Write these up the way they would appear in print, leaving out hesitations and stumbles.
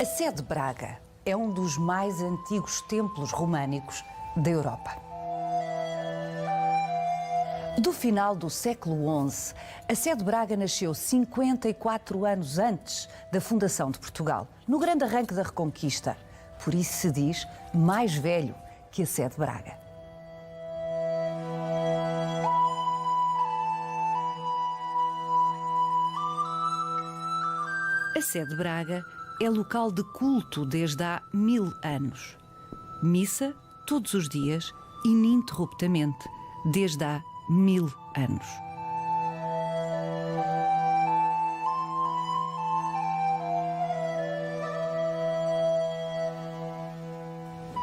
A Sé de Braga é um dos mais antigos templos românicos da Europa. Do final do século XI, a Sé de Braga nasceu 54 anos antes da fundação de Portugal, no grande arranque da Reconquista. Por isso se diz mais velho que a Sé de Braga. A Sé de Braga é local de culto desde há 1000 anos. Missa todos os dias, ininterruptamente, desde há 1000 anos.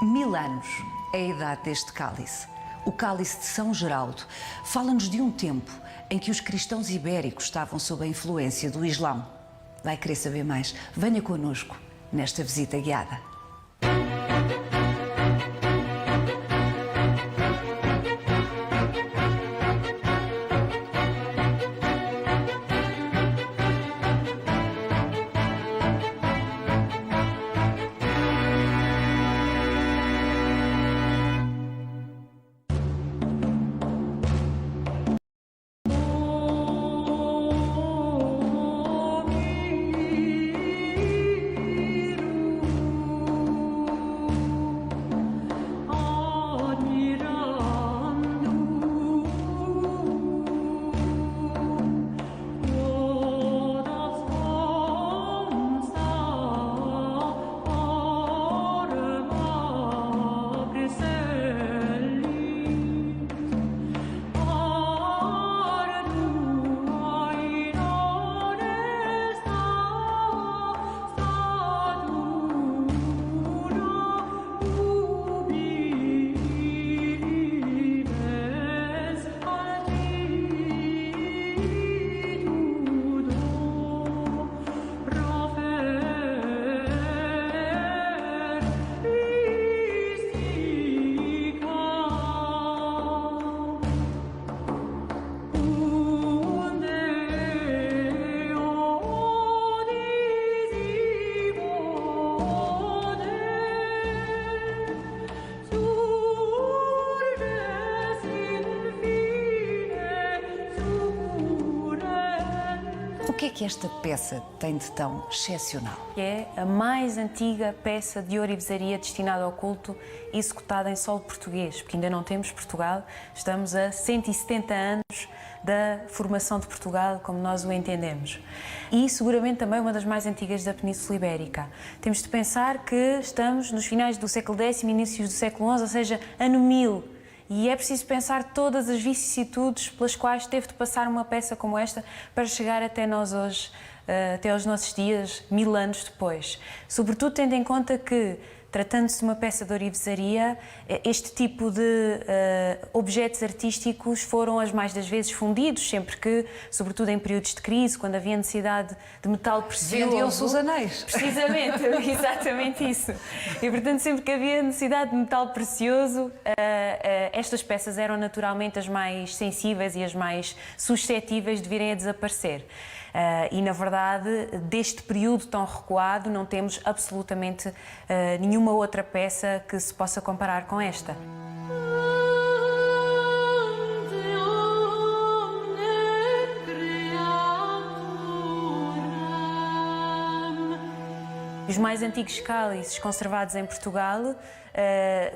Mil anos é a idade deste cálice. O cálice de São Geraldo fala-nos de um tempo em que os cristãos ibéricos estavam sob a influência do Islão. Vai querer saber mais? Venha connosco nesta visita guiada. O que é que esta peça tem de tão excepcional? É a mais antiga peça de ourivesaria destinada ao culto executada em solo português, porque ainda não temos Portugal, estamos a 170 anos da formação de Portugal como nós o entendemos. E seguramente também uma das mais antigas da Península Ibérica. Temos de pensar que estamos nos finais do século X e inícios do século XI, ou seja, ano 1000. E é preciso pensar todas as vicissitudes pelas quais teve de passar uma peça como esta para chegar até nós hoje, até aos nossos dias, 1000 anos depois. Sobretudo tendo em conta que, tratando-se de uma peça de ourivesaria, este tipo de objetos artísticos foram as mais das vezes fundidos, sempre que, sobretudo em períodos de crise, quando havia necessidade de metal precioso. Vendiam-se os anéis. Precisamente, exatamente isso. E, portanto, sempre que havia necessidade de metal precioso, estas peças eram naturalmente as mais sensíveis e as mais suscetíveis de virem a desaparecer. E, na verdade, deste período tão recuado, não temos absolutamente nenhuma outra peça que se possa comparar com esta. Os mais antigos cálices conservados em Portugal,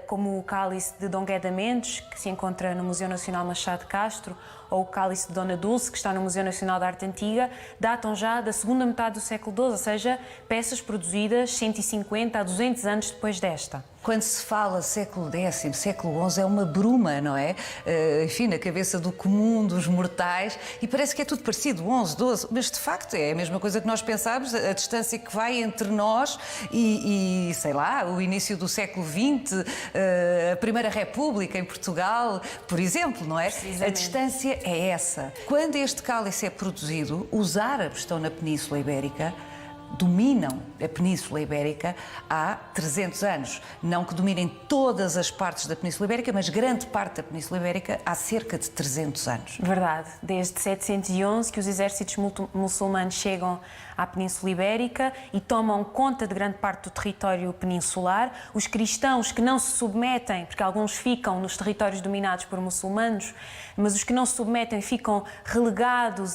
como o cálice de Dom Gueda Mendes, que se encontra no Museu Nacional Machado de Castro, ou o cálice de Dona Dulce, que está no Museu Nacional de Arte Antiga, datam já da segunda metade do século XII, ou seja, peças produzidas 150 a 200 anos depois desta. Quando se fala século X, século XI, é uma bruma, não é? Enfim, na cabeça do comum, dos mortais, e parece que é tudo parecido, 11, 12, mas de facto é a mesma coisa que nós pensamos, a distância que vai entre nós e sei lá, o início do século XX, a Primeira República em Portugal, por exemplo, não é? A distância é essa. Quando este cálice é produzido, os árabes estão na Península Ibérica, dominam a Península Ibérica há 300 anos. Não que dominem todas as partes da Península Ibérica, mas grande parte da Península Ibérica há cerca de 300 anos. Verdade. Desde 711 que os exércitos muçulmanos chegam à Península Ibérica e tomam conta de grande parte do território peninsular. Os cristãos que não se submetem, porque alguns ficam nos territórios dominados por muçulmanos, mas os que não se submetem ficam relegados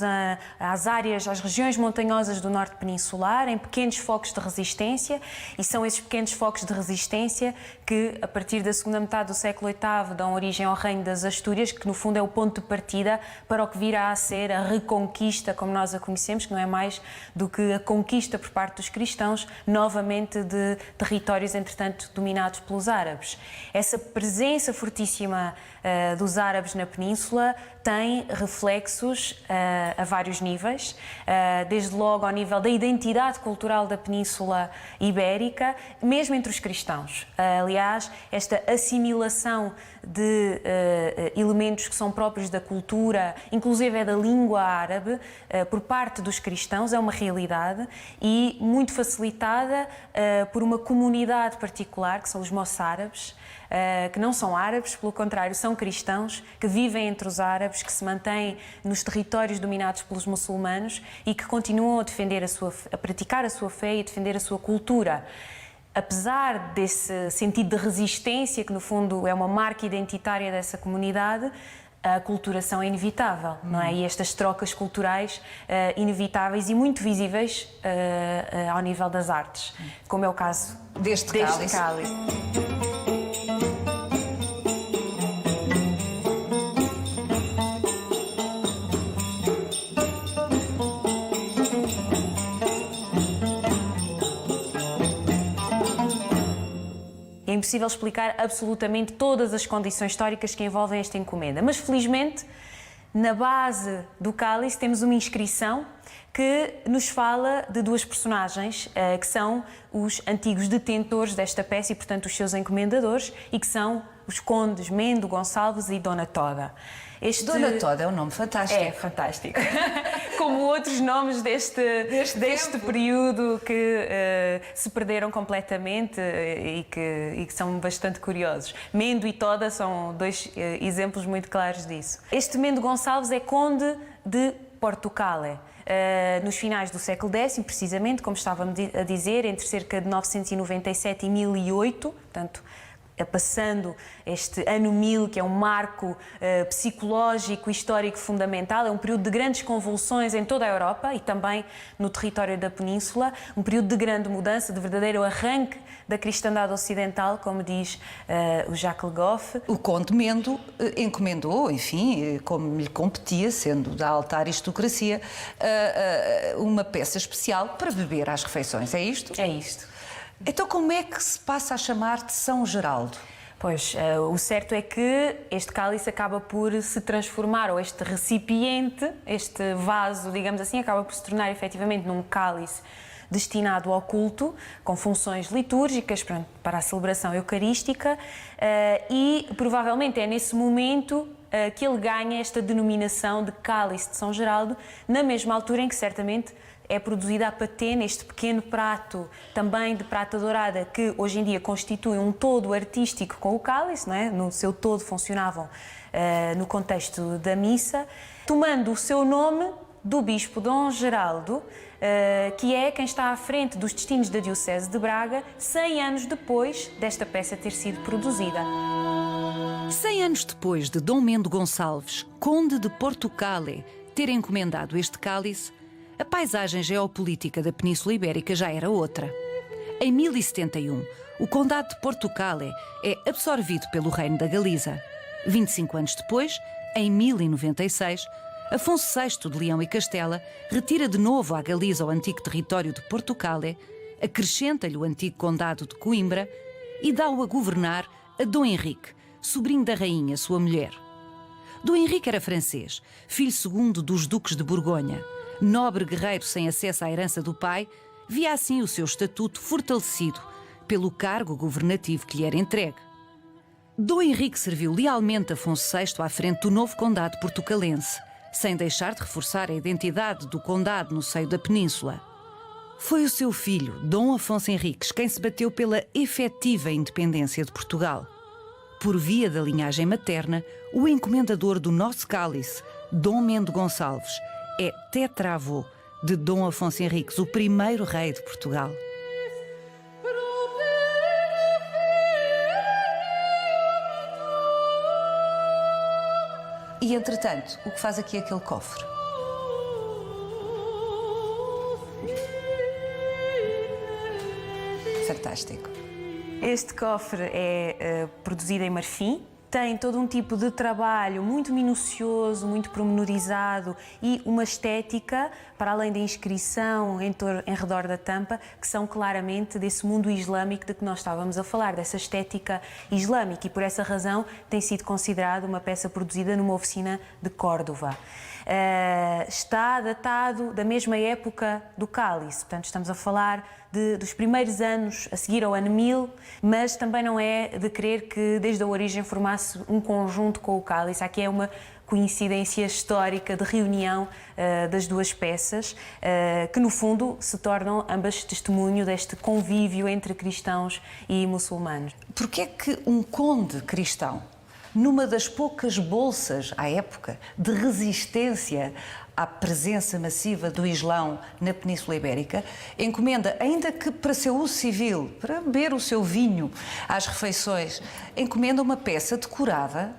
às áreas, às regiões montanhosas do norte peninsular, em pequenos focos de resistência, e são esses pequenos focos de resistência que, a partir da segunda metade do século VIII, dão origem ao Reino das Astúrias, que no fundo é o ponto de partida para o que virá a ser a reconquista, como nós a conhecemos, que não é mais do que a conquista por parte dos cristãos, novamente de territórios, entretanto, dominados pelos árabes. Essa presença fortíssima dos árabes na península tem reflexos a vários níveis, desde logo ao nível da identidade cultural da Península Ibérica, mesmo entre os cristãos. Aliás, esta assimilação de elementos que são próprios da cultura, inclusive é da língua árabe, por parte dos cristãos, é uma realidade e muito facilitada por uma comunidade particular, que são os moçárabes, que não são árabes, pelo contrário, são cristãos, que vivem entre os árabes, que se mantêm nos territórios dominados pelos muçulmanos e que continuam a praticar a sua fé e a defender a sua cultura. Apesar desse sentido de resistência, que no fundo é uma marca identitária dessa comunidade, a aculturação é inevitável, não é? E estas trocas culturais inevitáveis e muito visíveis ao nível das artes, como é o caso deste cálice. É impossível explicar absolutamente todas as condições históricas que envolvem esta encomenda, mas felizmente na base do cálice temos uma inscrição que nos fala de duas personagens que são os antigos detentores desta peça e, portanto, os seus encomendadores, e que são os condes Mendo Gonçalves e Dona Toda. Dona Toda é um nome fantástico. É fantástico. Como outros nomes deste período que se perderam completamente e que são bastante curiosos. Mendo e Toda são dois exemplos muito claros disso. Este Mendo Gonçalves é conde de Portucale. Nos finais do século X, precisamente, como estava a dizer, entre cerca de 997 e 1008, portanto, passando este ano 1000, que é um marco psicológico, histórico fundamental, é um período de grandes convulsões em toda a Europa e também no território da Península, um período de grande mudança, de verdadeiro arranque da cristandade ocidental, como diz o Jacques Le Goff. O conde Mendo encomendou, enfim, como lhe competia, sendo da alta aristocracia, uma peça especial para beber às refeições, é isto? É isto. Então como é que se passa a chamar de São Geraldo? Pois, o certo é que este cálice acaba por se transformar, ou este recipiente, este vaso, digamos assim, acaba por se tornar efetivamente num cálice destinado ao culto, com funções litúrgicas para a celebração eucarística, e provavelmente é nesse momento que ele ganha esta denominação de cálice de São Geraldo, na mesma altura em que certamente é produzida a patena, este pequeno prato, também de prata dourada, que hoje em dia constitui um todo artístico com o cálice, não é? No seu todo funcionavam no contexto da missa, tomando o seu nome do bispo Dom Geraldo, que é quem está à frente dos destinos da Diocese de Braga, 100 anos depois desta peça ter sido produzida. 100 anos depois de Dom Mendo Gonçalves, conde de Portucale, ter encomendado este cálice, a paisagem geopolítica da Península Ibérica já era outra. Em 1071, o Condado de Portucale é absorvido pelo Reino da Galiza. 25 anos depois, em 1096, Afonso VI de Leão e Castela retira de novo à Galiza o antigo território de Portucale, acrescenta-lhe o antigo Condado de Coimbra e dá-o a governar a Dom Henrique, sobrinho da rainha, sua mulher. Dom Henrique era francês, filho segundo dos duques de Borgonha. Nobre guerreiro sem acesso à herança do pai, via assim o seu estatuto fortalecido pelo cargo governativo que lhe era entregue. Dom Henrique serviu lealmente Afonso VI à frente do novo condado portucalense, sem deixar de reforçar a identidade do condado no seio da península. Foi o seu filho, Dom Afonso Henriques, quem se bateu pela efetiva independência de Portugal. Por via da linhagem materna, o encomendador do nosso cálice, Dom Mendo Gonçalves, é tetravô de Dom Afonso Henriques, o primeiro rei de Portugal. E, entretanto, o que faz aqui aquele cofre? Fantástico. Este cofre é produzido em marfim. Tem todo um tipo de trabalho muito minucioso, muito pormenorizado e uma estética, para além da inscrição em redor da tampa, que são claramente desse mundo islâmico de que nós estávamos a falar, dessa estética islâmica, e por essa razão tem sido considerado uma peça produzida numa oficina de Córdoba. Está datado da mesma época do cálice, portanto estamos a falar dos primeiros anos a seguir ao ano 1000, mas também não é de crer que desde a origem formasse um conjunto com o cálice. Aqui é uma coincidência histórica de reunião das duas peças, que no fundo se tornam ambas testemunho deste convívio entre cristãos e muçulmanos. Porquê é que um conde cristão, numa das poucas bolsas à época de resistência à presença massiva do Islão na Península Ibérica, encomenda, ainda que para seu uso civil, para beber o seu vinho às refeições, encomenda uma peça decorada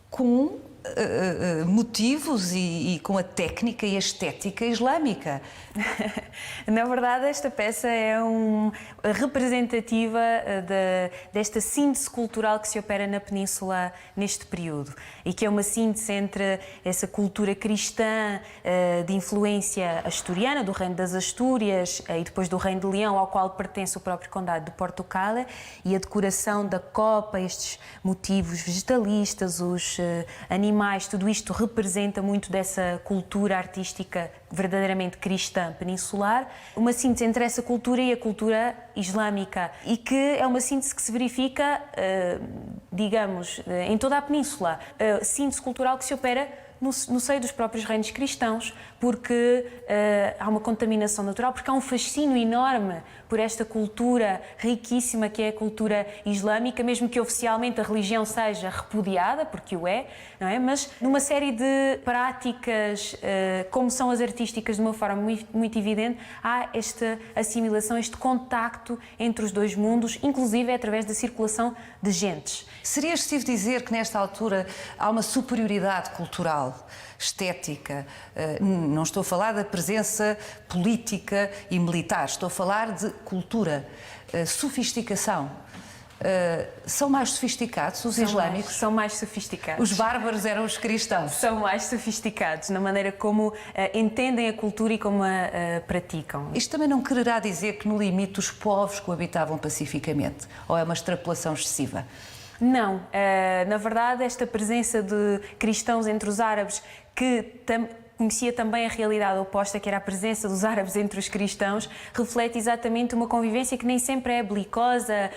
com motivos e com a técnica e a estética islâmica? Na verdade, esta peça é representativa desta síntese cultural que se opera na Península neste período, e que é uma síntese entre essa cultura cristã de influência asturiana, do Reino das Astúrias e depois do Reino de Leão, ao qual pertence o próprio Condado de Portugal, e a decoração da copa, estes motivos vegetalistas, os animais, tudo isto representa muito dessa cultura artística verdadeiramente cristã peninsular, uma síntese entre essa cultura e a cultura islâmica, e que é uma síntese que se verifica, digamos, em toda a península, síntese cultural que se opera no seio dos próprios reinos cristãos, porque há uma contaminação natural, porque há um fascínio enorme por esta cultura riquíssima que é a cultura islâmica, mesmo que oficialmente a religião seja repudiada, porque o é, não é? Mas numa série de práticas, como são as artísticas, de uma forma muito evidente, há esta assimilação, este contacto entre os dois mundos, inclusive através da circulação de gentes. Seria excessivo dizer que nesta altura há uma superioridade cultural, estética? Não estou a falar da presença política e militar, estou a falar de cultura, sofisticação. São mais sofisticados os islâmicos? São mais sofisticados. Os bárbaros eram os cristãos? São mais sofisticados na maneira como entendem a cultura e como a praticam. Isto também não quererá dizer que, no limite, os povos coabitavam pacificamente? Ou é uma extrapolação excessiva? Não. Na verdade, esta presença de cristãos entre os árabes, que conhecia também a realidade oposta, que era a presença dos árabes entre os cristãos, reflete exatamente uma convivência que nem sempre é belicosa,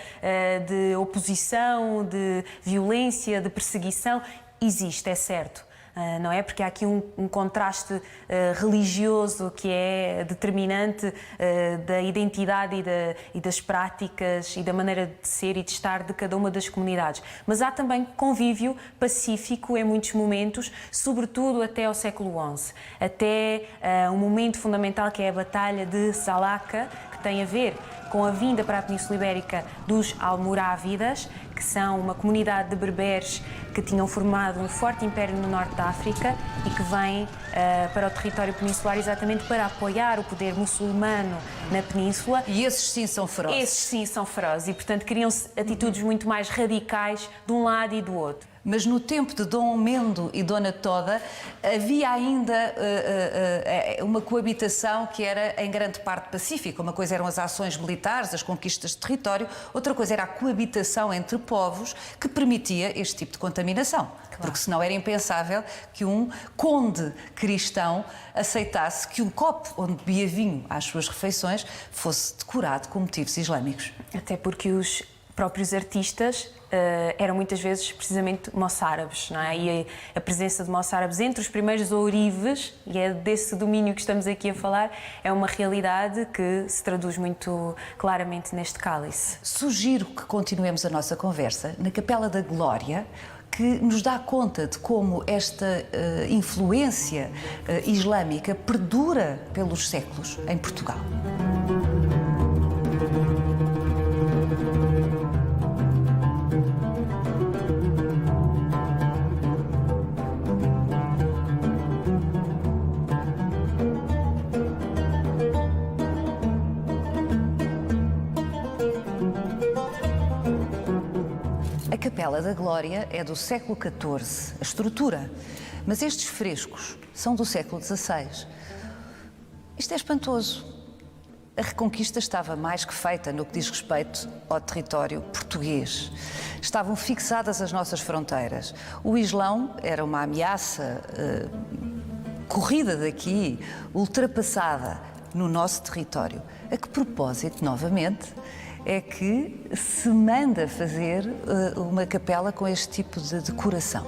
de oposição, de violência, de perseguição. Existe, é certo. Não é? Porque há aqui um contraste religioso que é determinante da identidade e das práticas e da maneira de ser e de estar de cada uma das comunidades. Mas há também convívio pacífico em muitos momentos, sobretudo até ao século XI, até um momento fundamental que é a Batalha de Salaca, que tem a ver com a vinda para a Península Ibérica dos almorávidas, que são uma comunidade de berberes que tinham formado um forte império no norte da África e que vêm para o território peninsular exatamente para apoiar o poder muçulmano na península. E esses sim são ferozes? Esses sim são ferozes e, portanto, criam-se atitudes muito mais radicais de um lado e do outro. Mas no tempo de Dom Mendo e Dona Toda havia ainda uma coabitação que era em grande parte pacífica. Uma coisa eram as ações militares, as conquistas de território, outra coisa era a coabitação entre povos que permitia este tipo de contaminação. Claro. Porque senão era impensável que um conde cristão aceitasse que um copo onde bebia vinho às suas refeições fosse decorado com motivos islâmicos. Até porque os próprios artistas eram muitas vezes precisamente moçárabes, não é? E a presença de moçárabes entre os primeiros ourives, e é desse domínio que estamos aqui a falar, é uma realidade que se traduz muito claramente neste cálice. Sugiro que continuemos a nossa conversa na Capela da Glória, que nos dá conta de como esta influência islâmica perdura pelos séculos em Portugal. A Capela da Glória é do século XIV, a estrutura, mas estes frescos são do século XVI. Isto é espantoso. A reconquista estava mais que feita no que diz respeito ao território português. Estavam fixadas as nossas fronteiras. O Islão era uma ameaça corrida daqui, ultrapassada no nosso território. A que propósito, novamente, é que se manda fazer uma capela com este tipo de decoração?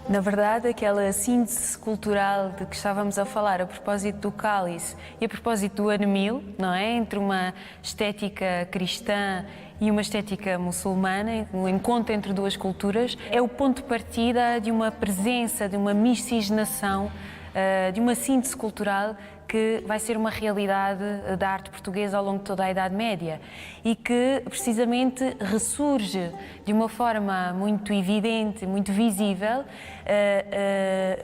Na verdade, aquela síntese cultural de que estávamos a falar a propósito do cálice e a propósito do ano 1000, não é? Entre uma estética cristã e uma estética muçulmana, um encontro entre duas culturas, é o ponto de partida de uma presença, de uma miscigenação, de uma síntese cultural que vai ser uma realidade da arte portuguesa ao longo de toda a Idade Média e que precisamente ressurge de uma forma muito evidente, muito visível,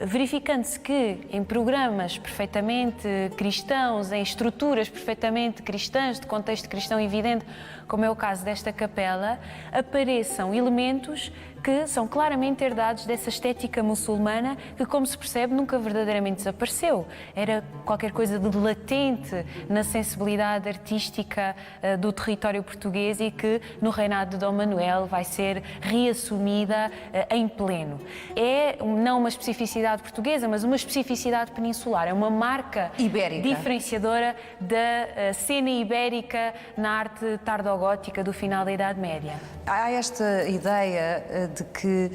verificando-se que em programas perfeitamente cristãos, em estruturas perfeitamente cristãs, de contexto cristão evidente, como é o caso desta capela, apareçam elementos que são claramente herdados dessa estética muçulmana que, como se percebe, nunca verdadeiramente desapareceu. Era qualquer coisa de latente na sensibilidade artística do território português e que, no reinado de Dom Manuel, vai ser reassumida em pleno. É não uma especificidade portuguesa, mas uma especificidade peninsular. É uma marca ibérica, diferenciadora da cena ibérica na arte tardogótica do final da Idade Média. Há esta ideia de que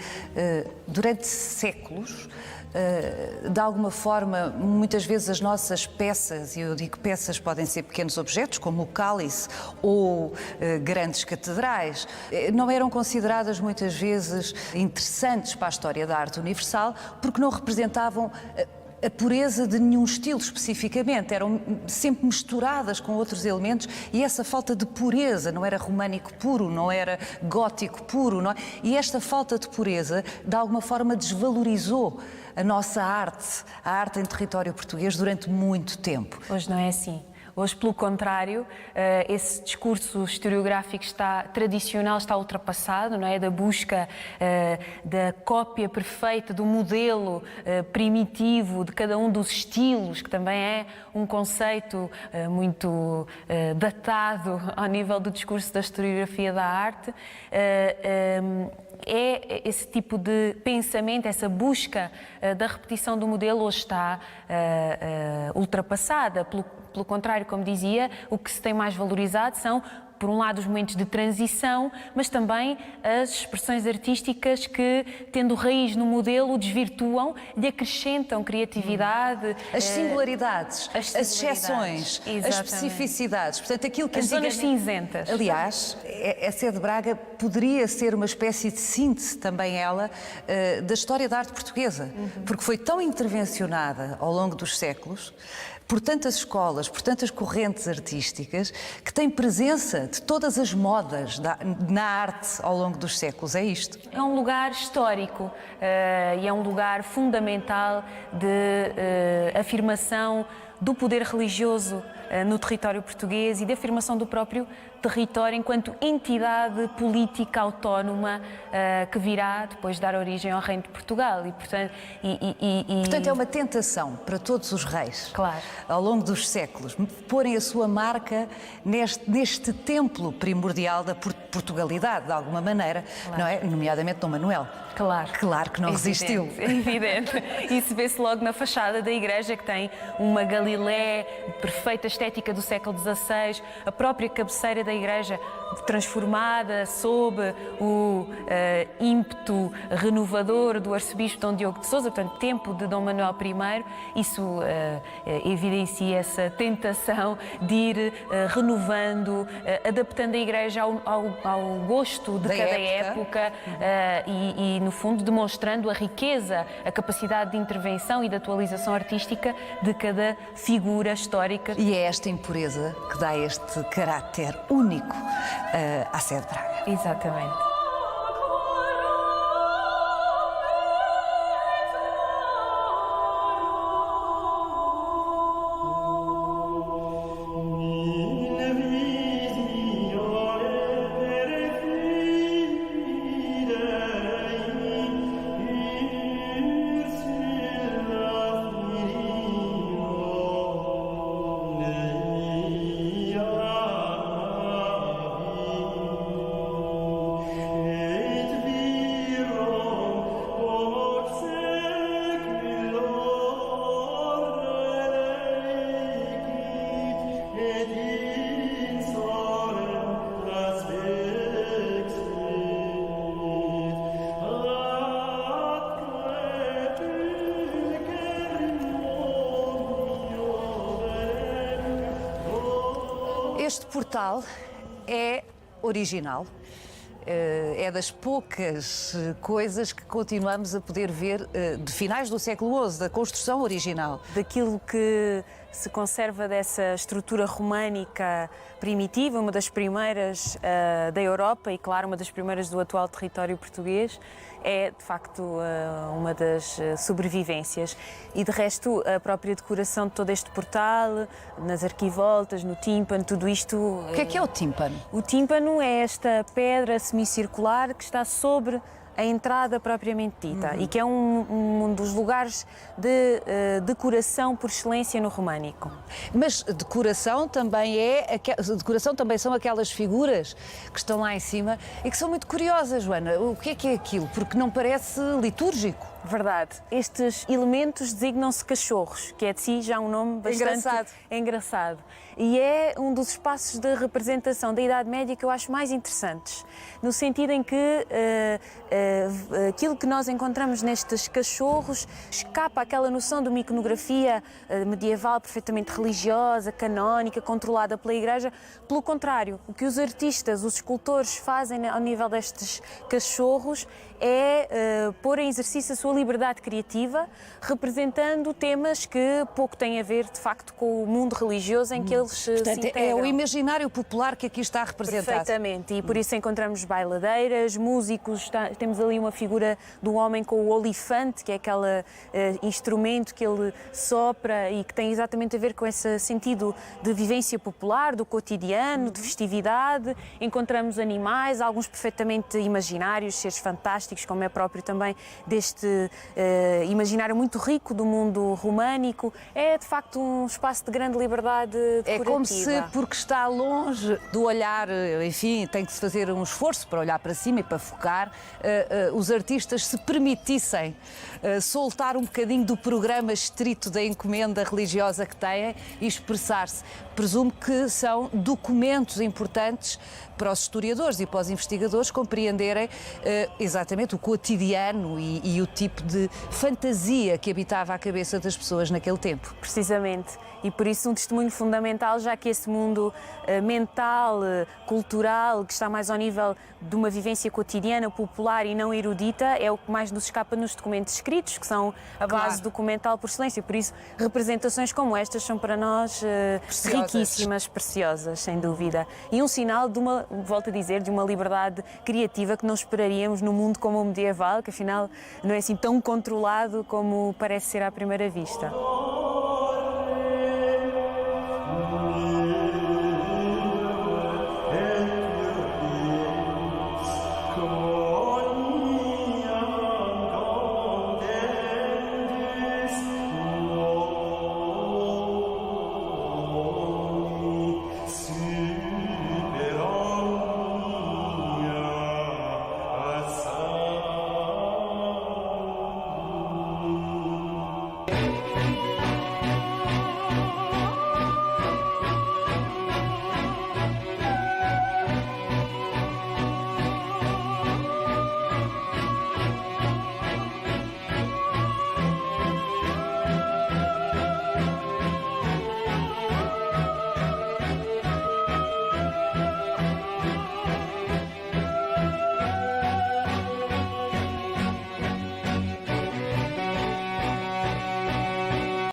durante séculos, de alguma forma, muitas vezes as nossas peças, e eu digo peças, podem ser pequenos objetos, como o cálice ou grandes catedrais, não eram consideradas muitas vezes interessantes para a história da arte universal porque não representavam a pureza de nenhum estilo especificamente, eram sempre misturadas com outros elementos e essa falta de pureza, não era românico puro, não era gótico puro, não é? E esta falta de pureza, de alguma forma, desvalorizou a nossa arte, a arte em território português durante muito tempo. Hoje não é assim. Hoje, pelo contrário, esse discurso historiográfico tradicional está ultrapassado, não é? Da busca da cópia perfeita do modelo primitivo de cada um dos estilos, que também é um conceito muito datado ao nível do discurso da historiografia da arte. É esse tipo de pensamento, essa busca da repetição do modelo hoje está ultrapassada. Pelo contrário, como dizia, o que se tem mais valorizado são, por um lado, os momentos de transição, mas também as expressões artísticas que, tendo raiz no modelo, desvirtuam, lhe acrescentam criatividade. As singularidades, as exceções, as especificidades. Portanto, aquilo que as zonas cinzentas. Aliás, a Sé de Braga poderia ser uma espécie de síntese, também ela, da história da arte portuguesa, porque foi tão intervencionada ao longo dos séculos, por tantas escolas, por tantas correntes artísticas, que tem presença de todas as modas na arte ao longo dos séculos. É isto. É um lugar histórico e é um lugar fundamental de afirmação do poder religioso no território português e de afirmação do próprio território enquanto entidade política autónoma que virá depois dar origem ao Reino de Portugal. E, portanto, é uma tentação para todos os reis, claro, ao longo dos séculos, porem a sua marca neste templo primordial da Portugalidade, de alguma maneira, não é? Nomeadamente Dom Manuel. Claro que não resistiu. É evidente. Isso vê-se logo na fachada da igreja, que tem uma Galilé, perfeita estética do século XVI, a própria cabeceira da igreja transformada sob o ímpeto renovador do arcebispo Dom Diogo de Sousa, portanto, tempo de Dom Manuel I. Isso evidencia essa tentação de ir renovando, adaptando a igreja ao gosto de cada época e, no fundo, demonstrando a riqueza, a capacidade de intervenção e de atualização artística de cada figura histórica. E é esta impureza que dá este caráter único à Sé de Braga. Exatamente. Este portal é original, é das poucas coisas que continuamos a poder ver de finais do século XI, da construção original. Daquilo que se conserva dessa estrutura românica primitiva, uma das primeiras da Europa e, claro, uma das primeiras do atual território português, é, de facto, uma das sobrevivências. E, de resto, a própria decoração de todo este portal, nas arquivoltas, no tímpano, tudo isto... O que é o tímpano? O tímpano é esta pedra semicircular que está sobre a entrada propriamente dita e que é um dos lugares de decoração por excelência no românico. Mas decoração também são aquelas figuras que estão lá em cima e que são muito curiosas, Joana. O que é aquilo? Porque não parece litúrgico. Verdade. Estes elementos designam-se cachorros, que é de si já um nome bastante engraçado. E é um dos espaços de representação da Idade Média que eu acho mais interessantes, no sentido em que aquilo que nós encontramos nestes cachorros escapa àquela noção de uma iconografia medieval perfeitamente religiosa, canónica, controlada pela Igreja. Pelo contrário, o que os artistas, os escultores fazem ao nível destes cachorros é pôr em exercício a sua liberdade criativa, representando temas que pouco têm a ver, de facto, com o mundo religioso em que eles se integram. É o imaginário popular que aqui está representado. Perfeitamente, e por isso encontramos bailadeiras, músicos, temos ali uma figura do homem com o olifante, que é aquele instrumento que ele sopra e que tem exatamente a ver com esse sentido de vivência popular, do cotidiano, de festividade. Encontramos animais, alguns perfeitamente imaginários, seres fantásticos, como é próprio também deste imaginário muito rico do mundo românico. É, de facto, um espaço de grande liberdade decorativa. É como se, porque está longe do olhar, enfim, tem que se fazer um esforço para olhar para cima e para focar, os artistas se permitissem soltar um bocadinho do programa estrito da encomenda religiosa que têm e expressar-se. Presumo que são documentos importantes para os historiadores e para os investigadores compreenderem exatamente o cotidiano e o tipo de fantasia que habitava a cabeça das pessoas naquele tempo. Precisamente. E por isso um testemunho fundamental, já que esse mundo mental, cultural, que está mais ao nível de uma vivência cotidiana, popular e não erudita, é o que mais nos escapa nos documentos escritos, que são a base documental por excelência. Por isso, representações como estas são para nós riquíssimas, preciosas, sem dúvida. E um sinal de uma, volto a dizer, de uma liberdade criativa que não esperaríamos num mundo como o medieval, que afinal não é assim tão controlado como parece ser à primeira vista.